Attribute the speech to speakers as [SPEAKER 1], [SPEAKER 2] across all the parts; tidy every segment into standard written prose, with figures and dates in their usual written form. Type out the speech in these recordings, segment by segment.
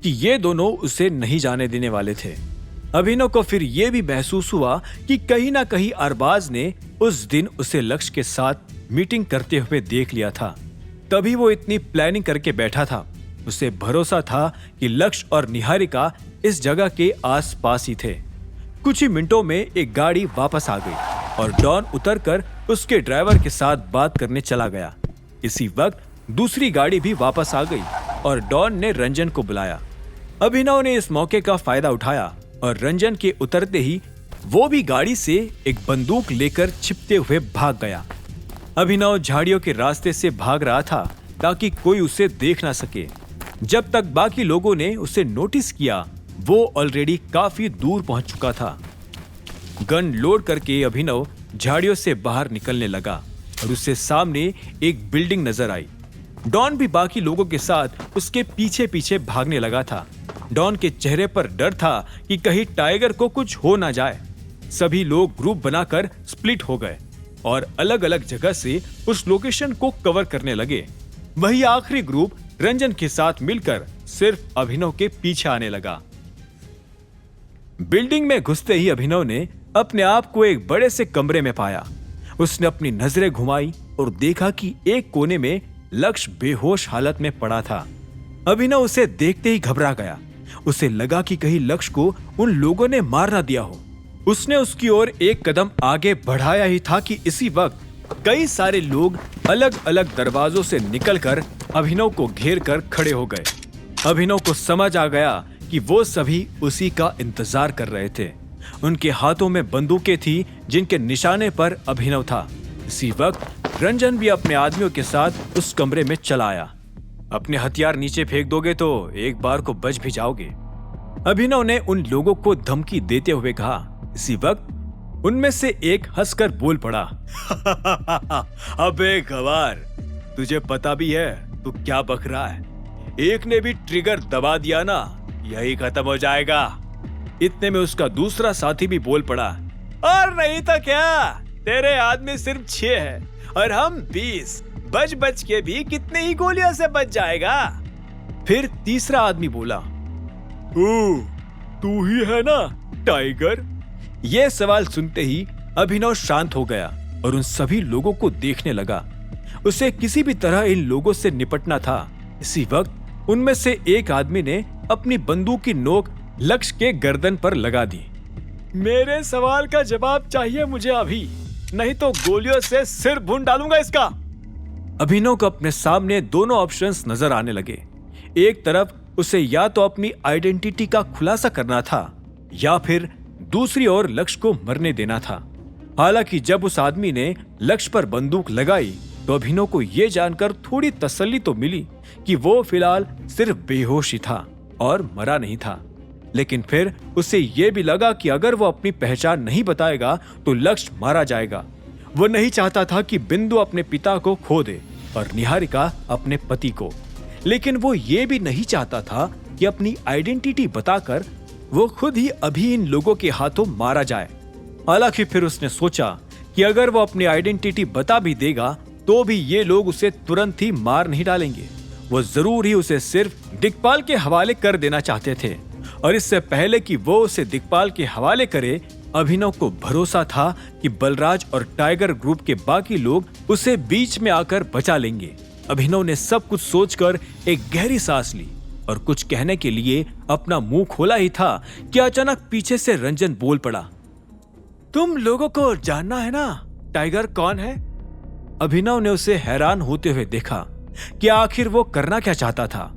[SPEAKER 1] कि ये दोनों उसे नहीं जाने देने वाले थे। अभिनव को फिर ये भी महसूस हुआ कि कहीं ना कहीं अरबाज ने उस दिन उसे लक्ष्य के साथ मीटिंग करते हुए देख लिया था, तभी वो इतनी प्लानिंग करके बैठा था। उसे भरोसा था कि लक्ष्य और निहारिका इस जगह के आसपास ही थे। कुछ ही मिनटों में एक गाड़ी वापस आ गई और डॉन उतरकर उसके ड्राइवर के साथ बात करने चला गया। इसी वक्त दूसरी गाड़ी भी वापस आ गई और डॉन ने रंजन को बुलाया। अभिनव ने इस मौके का फायदा उठाया और रंजन के उतरते ही वो भी गाड़ी से एक बंदूक लेकर छिपते हुए भाग गया। अभिनव झाड़ियों के रास्ते से भाग रहा था ताकि कोई उसे देख ना सके। जब तक बाकी लोगों ने उसे नोटिस किया, वो ऑलरेडी काफी दूर पहुंच चुका था। गन लोड करके अभिनव झाड़ियों से बाहर निकलने लगा और उससे सामने एक बिल्डिंग नजर आई। डॉन भी बाकी लोगों के साथ उसके पीछे पीछे भागने लगा था। डॉन के चेहरे पर डर था कि कहीं टाइगर को कुछ हो ना जाए। सभी लोग ग्रुप बनाकर स्प्लिट हो गए और अलग अलग जगह से उस लोकेशन को कवर करने लगे। वही आखिरी ग्रुप रंजन के साथ मिलकर सिर्फ अभिनव के पीछे आने लगा। बिल्डिंग में घुसते ही अभिनव ने अपने आप को एक बड़े से कमरे में पाया। उसने अपनी नजरें घुमाई और देखा कि एक कोने में लक्ष्य बेहोश हालत में पड़ा था। अभिनव उसे देखते ही घबरा गया। उसे लगा कि कहीं लक्ष्य को उन लोगों ने मार ना दिया हो। उसने उसकी ओर एक कदम आगे बढ़ाया ही था कि इसी वक्त कई सारे लोग अलग अलग दरवाजों से निकलकर अभिनव को घेर कर खड़े हो गए। अभिनव को समझ आ गया कि वो सभी उसी का इंतजार कर रहे थे। उनके हाथों में बंदूकें थी जिनके निशाने पर अभिनव था। इसी वक्त रंजन भी अपने आदमियों के साथ उस कमरे में चला आया। अपने हथियार नीचे फेंक दोगे तो एक बार को बच भी जाओगे, अभिनव ने उन लोगों को धमकी देते हुए कहा। इसी वक्त उनमें से एक हंसकर बोल पड़ा, अबे गवार, तुझे पता भी है तू क्या बक रहा है? एक ने भी ट्रिगर दबा दिया ना, यही खत्म हो जाएगा। इतने में उसका दूसरा साथी भी बोल पड़ा, और नहीं तो क्या, तेरे आदमी सिर्फ 6 है और हम 20, बच बच के भी कितने ही गोलियों से बच जाएगा। फिर तीसरा आदमी बोला, तू ही है ना टाइगर? यह सवाल सुनते ही अभिनव शांत हो गया और उन सभी लोगों को देखने लगा। उसे किसी भी तरह इन लोगों से निपटना था। इसी वक्त उनमें से एक आदमी ने अपनी बंदूक की नोक लक्ष्य के गर्दन पर लगा दी। मेरे सवाल का जवाब चाहिए मुझे अभी, नहीं तो गोलियों से सिर भून डालूंगा इसका। अभिनव को अपने सामने दोनों ऑप्शंस नजर आने लगे। एक तरफ उसे या तो अपनी आइडेंटिटी का खुलासा करना था या फिर दूसरी ओर लक्ष्य को मरने देना था। हालांकि जब उस आदमी ने लक्ष्य पर बंदूक लगाई तो अभिनव को यह जानकर थोड़ी तसल्ली तो मिली कि वो फिलहाल सिर्फ बेहोश ही था और मरा नहीं था। लेकिन फिर उसे यह भी लगा कि अगर वो अपनी पहचान नहीं बताएगा तो लक्ष्य मारा जाएगा। वो नहीं चाहता था कि बिंदु अपने पिता को खो दे और निहारिका अपने पति को, लेकिन वो ये भी नहीं चाहता था कि अपनी आइडेंटिटी बताकर वो खुद ही अभी इन लोगों के हाथों मारा जाए। हालांकि फिर उसने सोचा कि अगर वो अपनी आइडेंटिटी बता भी देगा तो भी ये लोग उसे तुरंत ही मार नहीं डालेंगे। वो जरूर ही उसे सिर्फ दिक्पाल के हवाले कर देना चाहते थे और इससे पहले कि वो उसे दिक्पाल के हवाले करे, अभिनव को भरोसा था कि बलराज और टाइगर ग्रुप के बाकी लोग उसे बीच में आकर बचा लेंगे। अभिनव ने सब कुछ सोचकर एक गहरी सांस ली और कुछ कहने के लिए अपना मुंह खोला ही था कि अचानक पीछे से रंजन बोल पड़ा, तुम लोगों को जानना है ना टाइगर कौन है? अभिनव ने उसे हैरान होते हुए देखा कि आखिर वो करना क्या चाहता था,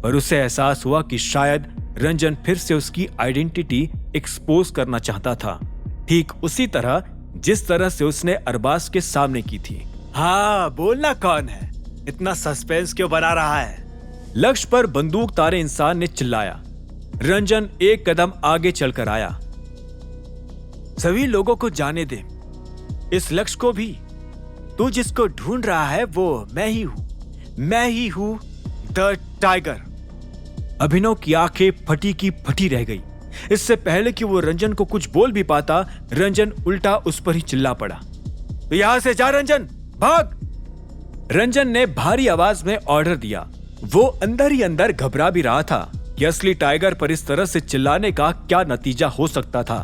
[SPEAKER 1] पर उसे एहसास हुआ कि शायद रंजन फिर से उसकी आइडेंटिटी एक्सपोज करना चाहता था, ठीक उसी तरह जिस तरह से उसने अरबाज के सामने की थी। हाँ, बोलना कौन है? इतना सस्पेंस क्यों बना रहा है? लक्ष्य पर बंदूक तारे इंसान ने चिल्लाया। रंजन एक कदम आगे चलकर आया। सभी लोगों को जाने दे, इस लक्ष्य को भी। तू जिसको ढूंढ रहा है वो मैं ही हूं द टाइगर। अभिनव की आंखें फटी की फटी रह गई। इससे पहले कि वो रंजन को कुछ बोल भी पाता, रंजन उल्टा उस पर ही चिल्ला पड़ा, तो यहां से जा रंजन, भाग। रंजन ने भारी आवाज में ऑर्डर दिया। वो अंदर ही अंदर घबरा भी रहा था कि असली टाइगर पर इस तरह से चिल्लाने का क्या नतीजा हो सकता था।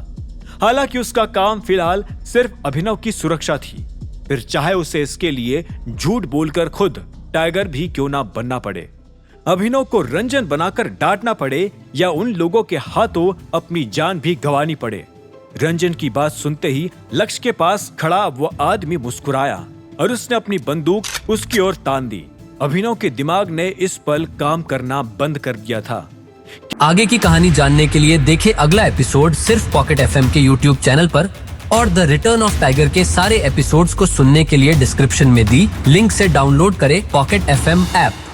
[SPEAKER 1] हालांकि उसका काम फिलहाल सिर्फ अभिनव की सुरक्षा थी, फिर चाहे उसे इसके लिए झूठ बोलकर खुद टाइगर भी क्यों ना बनना पड़े, अभिनव को रंजन बनाकर डांटना पड़े या उन लोगों के हाथों अपनी जान भी गंवानी पड़े। रंजन की बात सुनते ही लक्ष्य के पास खड़ा वो आदमी मुस्कुराया और उसने अपनी बंदूक उसकी ओर तान दी। अभिनव के दिमाग ने इस पल काम करना बंद कर दिया था।
[SPEAKER 2] आगे की कहानी जानने के लिए देखें अगला एपिसोड सिर्फ पॉकेट एफएम के यूट्यूब चैनल पर, और द रिटर्न ऑफ टाइगर के सारे एपिसोड्स को सुनने के लिए डिस्क्रिप्शन में दी लिंक से डाउनलोड करें पॉकेट एफएम ऐप।